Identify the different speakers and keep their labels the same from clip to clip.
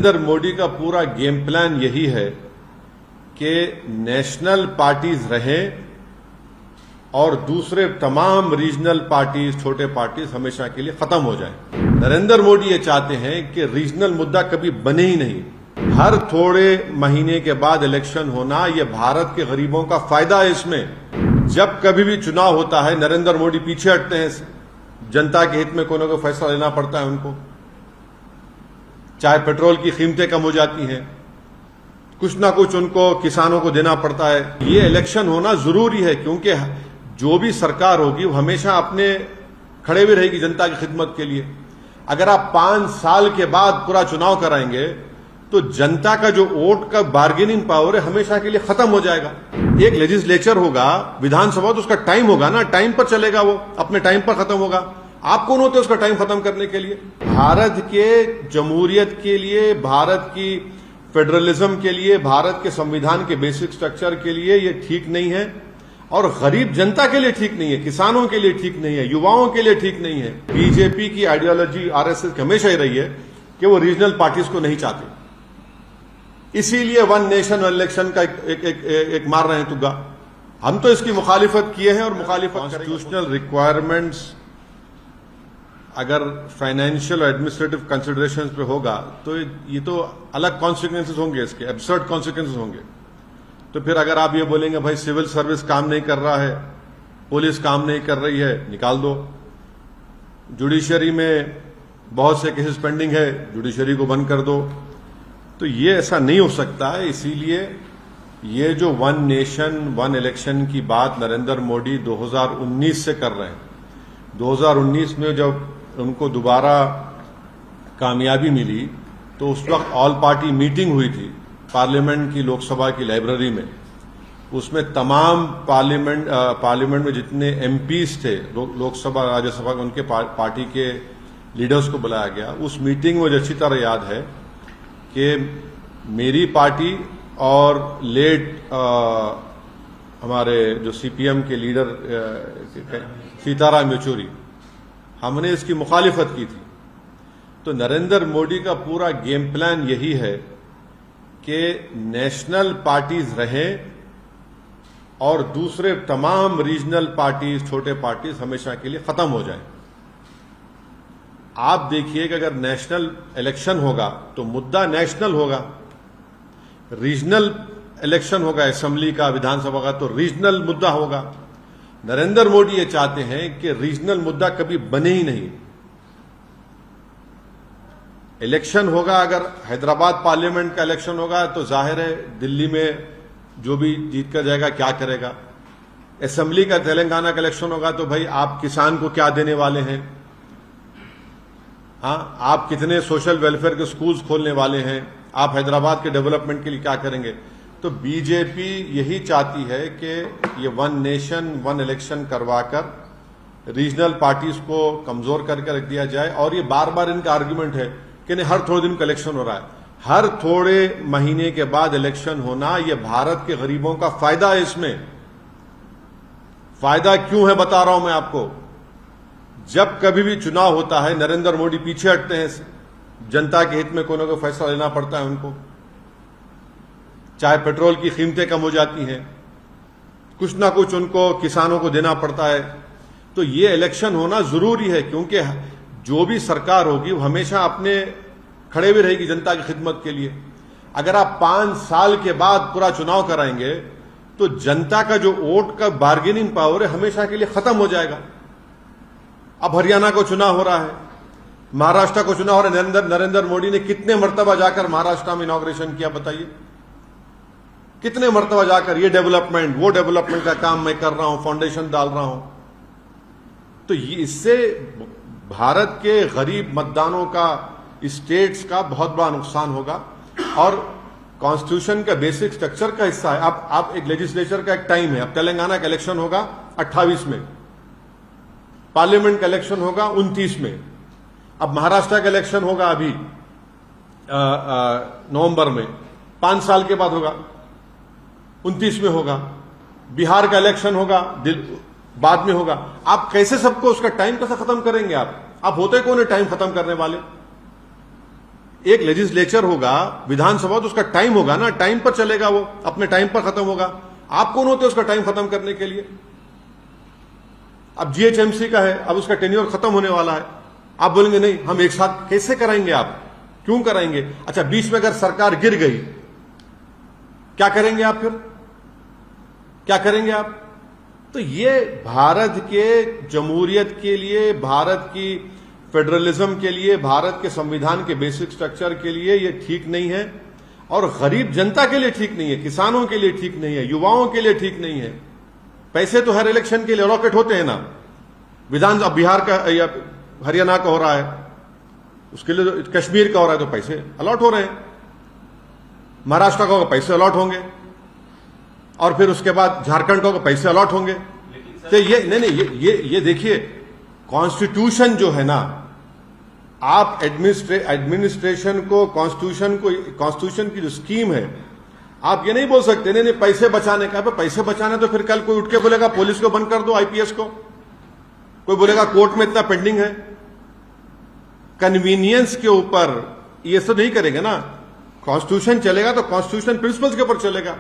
Speaker 1: नरेंद्र मोदी का पूरा game plan यही है कि नेशनल पार्टीज रहें और दूसरे तमाम रीजनल पार्टीज, छोटे पार्टीज हमेशा के लिए खत्म हो जाएं। नरेंद्र मोदी ये चाहते हैं कि रीजनल मुद्दा कभी बने ही नहीं। हर थोड़े महीने के बाद इलेक्शन होना, यह भारत के गरीबों का फायदा है। इसमें जब कभी भी चुनाव होता है नरेंद्र मोदी पीछे हटते हैं। जनता के हित में कोई ना कोई फैसला लेना पड़ता है उनको, चाहे पेट्रोल की कीमतें कम हो जाती हैं, कुछ ना कुछ उनको किसानों को देना पड़ता है। ये इलेक्शन होना जरूरी है क्योंकि जो भी सरकार होगी वो हमेशा अपने खड़े भी रहेगी जनता की खिदमत के लिए। अगर आप 5 साल के बाद पूरा चुनाव कराएंगे तो जनता का जो वोट का बार्गेनिंग पावर है हमेशा के लिए खत्म हो जाएगा। एक लेजिस्लेचर होगा, विधानसभा, तो उसका टाइम होगा ना, टाइम पर चलेगा, वो अपने टाइम पर खत्म होगा। आप कौन होते हैं उसका टाइम खत्म करने के लिए? भारत के जमहूरियत के लिए, भारत की फेडरलिज्म के लिए, भारत के संविधान के बेसिक स्ट्रक्चर के लिए ये ठीक नहीं है और गरीब जनता के लिए ठीक नहीं है, किसानों के लिए ठीक नहीं है, युवाओं के लिए ठीक नहीं है। बीजेपी की आइडियोलॉजी, आरएसएस की हमेशा ही रही है कि वो रीजनल पार्टीज को नहीं चाहते, इसीलिए वन नेशन वन इलेक्शन का एक मार रहे हैं तुग्गा। हम तो इसकी मुखालिफत किए हैं और मुखालिफत कॉन्स्टिट्यूशनल रिक्वायरमेंट्स अगर फाइनेंशियल और एडमिनिस्ट्रेटिव कंसिडरेशंस पे होगा तो ये तो अलग कॉन्सिक्वेंसेस होंगे, इसके एब्सर्ड कॉन्सिक्वेंसेस होंगे। तो फिर अगर आप ये बोलेंगे भाई सिविल सर्विस काम नहीं कर रहा है, पुलिस काम नहीं कर रही है, निकाल दो। जुडिशरी में बहुत से केसेस पेंडिंग है, जुडिशरी को बंद कर दो। तो ये ऐसा नहीं हो सकता है। इसीलिए ये जो वन नेशन वन इलेक्शन की बात नरेंद्र मोदी 2019 से कर रहे हैं, 2019 में जब उनको दोबारा कामयाबी मिली तो उस वक्त ऑल पार्टी मीटिंग हुई थी पार्लियामेंट की, लोकसभा की लाइब्रेरी में। उसमें तमाम पार्लियामेंट में जितने एमपीज थे, लोकसभा राज्यसभा, उनके पार्टी के लीडर्स को बुलाया गया। उस मीटिंग में मुझे अच्छी तरह याद है कि मेरी पार्टी और लेट हमारे जो सीपीएम के लीडर सीताराम येचुरी, हमने इसकी मुखालिफत की थी। तो नरेंद्र मोदी का पूरा गेम प्लान यही है कि नेशनल पार्टीज रहें और दूसरे तमाम रीजनल पार्टीज, छोटे पार्टीज हमेशा के लिए खत्म हो जाएं। आप देखिए कि अगर नेशनल इलेक्शन होगा तो मुद्दा नेशनल होगा, रीजनल इलेक्शन होगा असेंबली का, विधानसभा का, तो रीजनल मुद्दा होगा। नरेंद्र मोदी ये चाहते हैं कि रीजनल मुद्दा कभी बने ही नहीं। इलेक्शन होगा, अगर हैदराबाद पार्लियामेंट का इलेक्शन होगा तो जाहिर है दिल्ली में जो भी जीत कर जाएगा क्या करेगा। असेंबली का तेलंगाना का इलेक्शन होगा तो भाई आप किसान को क्या देने वाले हैं, हाँ, आप कितने सोशल वेलफेयर के स्कूल्स खोलने वाले हैं, आप हैदराबाद के डेवलपमेंट के लिए क्या करेंगे। तो बीजेपी यही चाहती है कि ये वन नेशन वन इलेक्शन करवाकर रीजनल पार्टीज को कमजोर करके रख दिया जाए। और ये बार बार इनका आर्गुमेंट है कि नहीं, हर थोड़े दिन का इलेक्शन हो रहा है। हर थोड़े महीने के बाद इलेक्शन होना, यह भारत के गरीबों का फायदा है। इसमें फायदा क्यों है बता रहा हूं मैं आपको। जब कभी भी चुनाव होता है नरेंद्र मोदी पीछे हटते हैं, जनता के हित में कोई ना कोई फैसला लेना पड़ता है उनको, चाहे पेट्रोल की कीमतें कम हो जाती हैं, कुछ ना कुछ उनको किसानों को देना पड़ता है। तो ये इलेक्शन होना जरूरी है क्योंकि जो भी सरकार होगी वो हमेशा अपने खड़े भी रहेगी जनता की खिदमत के लिए। अगर आप 5 साल के बाद पूरा चुनाव कराएंगे तो जनता का जो वोट का बार्गेनिंग पावर है हमेशा के लिए खत्म हो जाएगा। अब हरियाणा को चुनाव हो रहा है, महाराष्ट्र को चुनाव हो रहा है। नरेंद्र मोदी ने कितने मर्तबा जाकर महाराष्ट्र में इनॉग्रेशन किया बताइए, कितने मर्तबा जाकर ये डेवलपमेंट वो डेवलपमेंट का काम मैं कर रहा हूं, फाउंडेशन डाल रहा हूं। तो इससे भारत के गरीब मतदानों का, स्टेट्स का बहुत बड़ा नुकसान होगा और कॉन्स्टिट्यूशन का बेसिक स्ट्रक्चर का हिस्सा है। आप एक लेजिस्लेचर का एक टाइम है। अब तेलंगाना का इलेक्शन होगा 28 में, पार्लियामेंट का इलेक्शन होगा 29 में, अब महाराष्ट्र का इलेक्शन होगा अभी नवंबर में, 5 साल के बाद होगा, 29 में होगा। बिहार का इलेक्शन होगा बाद में होगा। आप कैसे सबको उसका टाइम कैसे खत्म करेंगे? आप होते कौन है टाइम खत्म करने वाले? एक लेजिस्लेचर होगा, विधानसभा, तो उसका टाइम होगा ना, टाइम पर चलेगा, वो अपने टाइम पर खत्म होगा। आप कौन होते उसका टाइम खत्म करने के लिए? अब जीएचएमसी का है, अब उसका टेन्योर खत्म होने वाला है, आप बोलेंगे नहीं हम एक साथ कैसे कराएंगे? आप क्यों कराएंगे? अच्छा, बीच में अगर सरकार गिर गई, क्या करेंगे आप? फिर क्या करेंगे आप? तो ये भारत के जमहूरियत के लिए, भारत की फेडरलिज्म के लिए, भारत के संविधान के बेसिक स्ट्रक्चर के लिए ये ठीक नहीं है, और गरीब जनता के लिए ठीक नहीं है, किसानों के लिए ठीक नहीं है, युवाओं के लिए ठीक नहीं है। पैसे तो हर इलेक्शन के लिए अलॉकेट होते हैं ना, विधान, अब बिहार का या हरियाणा का हो रहा है, उसके लिए तो कश्मीर का हो रहा है, तो पैसे अलॉट हो रहे हैं, महाराष्ट्र का होगा पैसे अलॉट होंगे, और फिर उसके बाद झारखंड का पैसे अलॉट होंगे। तो ये नहीं, ये देखिए, कॉन्स्टिट्यूशन जो है ना, आप एडमिनिस्ट्रेशन को, कॉन्स्टिट्यूशन की जो स्कीम है, आप ये नहीं बोल सकते नहीं पैसे बचाने का। पैसे बचाने तो फिर कल कोई उठ के बोलेगा पुलिस को बंद कर दो, आईपीएस को, कोई बोलेगा कोर्ट में इतना पेंडिंग है। कन्वीनियंस के ऊपर ये सब नहीं करेंगे ना, कॉन्स्टिट्यूशन चलेगा तो कॉन्स्टिट्यूशन प्रिंसिपल्स के ऊपर चलेगा।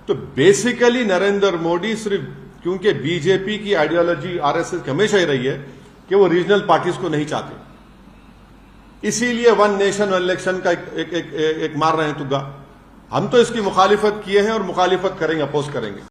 Speaker 1: तो बेसिकली नरेंद्र मोदी सिर्फ, क्योंकि बीजेपी की आइडियोलॉजी आरएसएस की हमेशा ही रही है कि वो रीजनल पार्टीज को नहीं चाहते, इसीलिए वन नेशन वन इलेक्शन का एक मार रहे हैं तुग्गा। हम तो इसकी मुखालिफत किए हैं और मुखालिफत करेंगे, अपोज करेंगे।